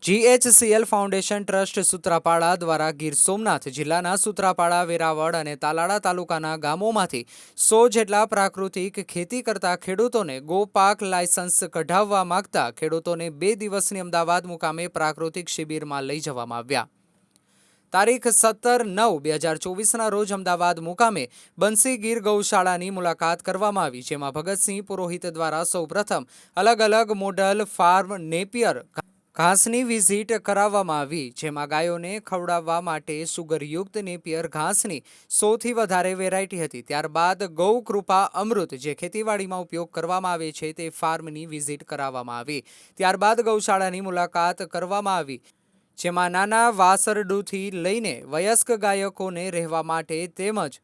GHCL foundation trust Sutrapada દ્વારા ગીર સોમનાથ જિલ્લાના સૂત્રાપાડા, વેરાવળ અને તાલાળા તાલુકાના ગામોમાંથી 100 જેટલા પ્રાકૃતિક ખેતી કરતા ખેડૂતોને ગોપાક લાયસન્સ કઢાવવા માંગતા ખેડૂતોને 2 દિવસની અમદાવાદ મુકામે પ્રાકૃતિક શિબિરમાં લઈ જવામાં આવ્યા। તારીખ 17/9/2024ના રોજ અમદાવાદ મુકામે બંસી ગીર ગૌશાળાની મુલાકાત કરવામાં આવી, જેમાં ભગતસિંહ પુરોહિત દ્વારા સૌપ્રથમ અલગ અલગ મોડલ ફાર્મ નેપિયર ઘાસની વિઝિટ કરાવવામાં આવી, જેમાં ગાયોને ખવડાવવા માટે સુગરયુક્ત નેપિયર ઘાસની 100થી વધારે વેરાયટી હતી। ત્યારબાદ ગૌ કૃપા અમૃત જે ખેતીવાડીમાં ઉપયોગ કરવામાં આવે છે તે ફાર્મની વિઝિટ કરાવવામાં આવી। ત્યારબાદ ગૌશાળાની મુલાકાત કરવામાં આવી, જેમાં નાના વાસરડુથી લઈને વયસ્ક ગાયકોને રહેવા માટે તેમજ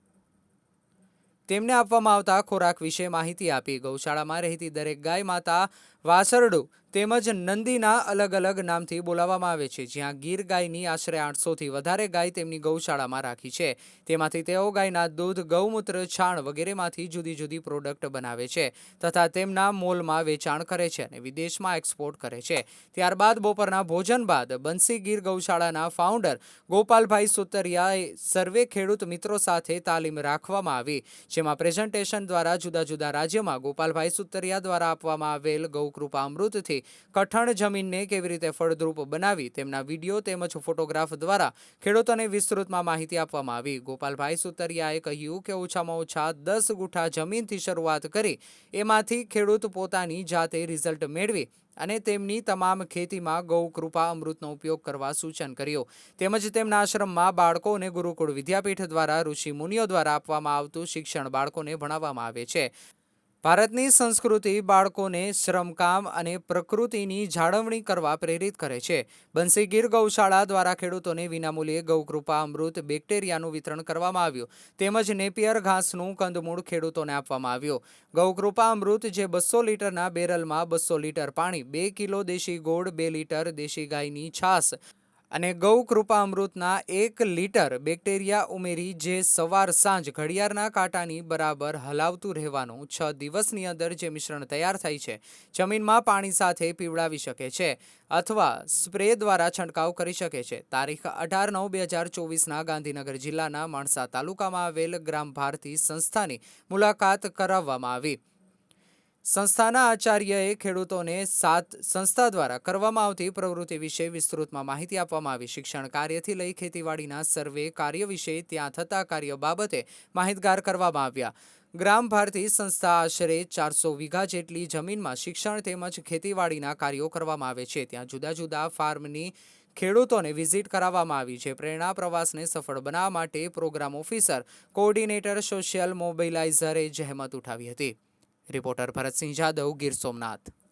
તેમને આપવામાં આવતા ખોરાક વિશે માહિતી આપી। ગૌશાળામાં રહેતી દરેક ગાય માતા વાસરડું તેમજ નંદીના અલગ અલગ નામથી બોલાવવામાં આવે છે, જ્યાં ગીર ગાયની આશરે 800થી વધારે ગાય તેમની ગૌશાળામાં રાખી છે। તેમાંથી તેઓ ગાયના દૂધ, ગૌમૂત્ર, છાણ વગેરેમાંથી જુદી જુદી પ્રોડક્ટ બનાવે છે તથા તેમના મોલમાં વેચાણ કરે છે અને વિદેશમાં એક્સપોર્ટ કરે છે। ત્યારબાદ બપોરના ભોજન બાદ બંસી ગીર ગૌશાળાના ફાઉન્ડર ગોપાલભાઈ સુતરિયાએ સર્વે ખેડૂત મિત્રો સાથે તાલીમ રાખવામાં આવી, જેમાં પ્રેઝન્ટેશન દ્વારા જુદા જુદા રાજ્યમાં ગોપાલભાઈ સુતરિયા દ્વારા આપવામાં આવેલ ગૌકૃપા અમૃતથી કઠણ જમીનને કેવી રીતે ફળદ્રુપ બનાવી તેમના વિડીયો તેમજ ફોટોગ્રાફ દ્વારા ખેડૂતોને વિસ્તૃતમાં માહિતી આપવામાં આવી। ગોપાલભાઈ સુતરિયાએ કહ્યું કે ઓછામાં ઓછા 10 ગુઠા જમીનથી શરૂઆત કરી એમાંથી ખેડૂત પોતાની જાતે રિઝલ્ટ મેળવી અને તેમની તમામ ખેતીમાં ગૌકૃપા અમૃતનો ઉપયોગ કરવા સૂચન કર્યું। તેમજ તેમના આશ્રમમાં બાળકોને ગુરુકુળ વિદ્યાપીઠ દ્વારા ઋષિ મુનિઓ દ્વારા આપવામાં આવતું શિક્ષણ બાળકોને ભણાવવામાં આવે છે। ભારતની સંસ્કૃતિ બાળકોને શ્રમકામ અને પ્રકૃતિની જાળવણી કરવા પ્રેરિત કરે છે। બંસી ગીર ગૌશાળા દ્વારા ખેડૂતોને વિનામૂલ્યે ગૌકૃપા અમૃત બેક્ટેરિયાનું વિતરણ કરવામાં આવ્યું, તેમજ નેપિયર ઘાસનું કંદમૂળ ખેડૂતોને આપવામાં આવ્યું। ગૌકૃપા અમૃત જે 200 લીટરના બેરલમાં 200 લીટર પાણી, 2 કિલો દેશી ગોળ, 2 લીટર દેશી ગાયની છાશ અને ગૌ કૃપા અમૃતના 1 લીટર બેક્ટેરિયા ઉમેરી જે સવાર સાંજ ઘડિયાળના કાંટાની બરાબર હલાવતું રહેવાનું 6 દિવસની અંદર જે મિશ્રણ તૈયાર થાય છે જમીનમાં પાણી સાથે પીવડાવી શકે છે અથવા સ્પ્રે દ્વારા છંટકાવ કરી શકે છે। તારીખ 18/9/2024ના ગાંધીનગર જિલ્લાના માણસા તાલુકામાં આવેલ ગ્રામ ભારતી સંસ્થાની મુલાકાત કરાવવામાં આવી। સંસ્થાના આચાર્યએ ખેડૂતોને સંસ્થા દ્વારા કરવામાં આવતી પ્રવૃત્તિ વિશે વિસ્તૃતમાં માહિતી આપવામાં આવી। શિક્ષણ કાર્યથી લઈ ખેતીવાડીના સર્વે કાર્ય વિશે ત્યાં થતા કાર્ય બાબતે માહિતગાર કરવામાં આવ્યા। ગ્રામ ભારતી સંસ્થા આશરે 400 વીઘા જેટલી જમીનમાં શિક્ષણ તેમજ ખેતીવાડીના કાર્યો કરવામાં આવે છે। ત્યાં જુદા જુદા ફાર્મની ખેડૂતોને વિઝિટ કરાવવામાં આવી છે। પ્રેરણા પ્રવાસને સફળ બનાવવા માટે પ્રોગ્રામ ઓફિસર, કોઓર્ડિનેટર, સોશિયલ મોબિલાઇઝરે જહેમત ઉઠાવી હતી। રિપોર્ટર ભરતસિંહ જાદવ, ગીર સોમનાથ।